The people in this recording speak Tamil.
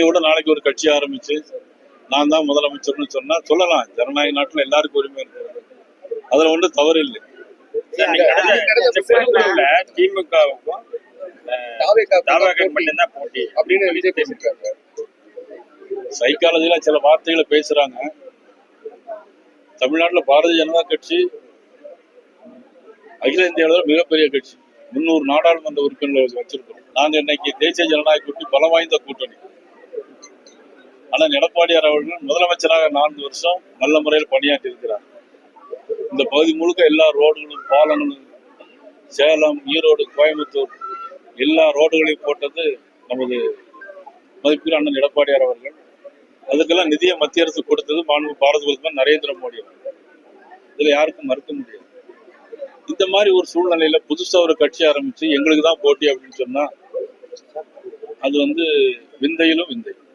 நீங்க கூட நாளைக்கு ஒரு கட்சி ஆரம்பிச்சு நான் தான் முதலமைச்சர்னு சொன்னா சொல்லலாம். ஜனநாயக நாட்டுல எல்லாருக்கும் உரிமை இருக்கிறது, அதுல ஒன்றும் தவறு இல்லை. திமுகவுக்கும் மட்டும்தான் போட்டி அப்படின்னு விஜய் பேசிருக்காங்க. சைக்காலஜில சில வார்த்தைகளை பேசுறாங்க. தமிழ்நாட்டில் பாரதிய ஜனதா கட்சி அகில இந்திய அளவில் மிகப்பெரிய கட்சி, 300 நாடாளுமன்ற உறுப்பினர்கள் வச்சிருக்கோம். நாங்க இன்னைக்கு தேசிய ஜனநாயக கூட்டணி பலம் வாய்ந்த கூட்டணி. ஆனா எடப்பாடியார் அவர்கள் முதலமைச்சராக 4 வருஷம் நல்ல முறையில் பணியாற்றி இருக்கிறார். இந்த பகுதி முழுக்க எல்லா ரோடுகளும் பாலங்களும், சேலம், ஈரோடு, கோயம்புத்தூர் எல்லா ரோடுகளையும் போட்டது நமது மதிப்புக்குரிய அண்ணன் எடப்பாடியார் அவர்கள். அதுக்கெல்லாம் நிதியை மத்திய அரசு கொடுத்தது மாண்பு பாரத பிரதமர் நரேந்திர மோடி அவர்கள். இதுல யாருக்கும் மறுக்க முடியாது. இந்த மாதிரி ஒரு சூழ்நிலையில புதுசா ஒரு கட்சி ஆரம்பிச்சு எங்களுக்கு தான் போட்டி அப்படின்னு சொன்னா அது விந்தையிலும் விந்தை.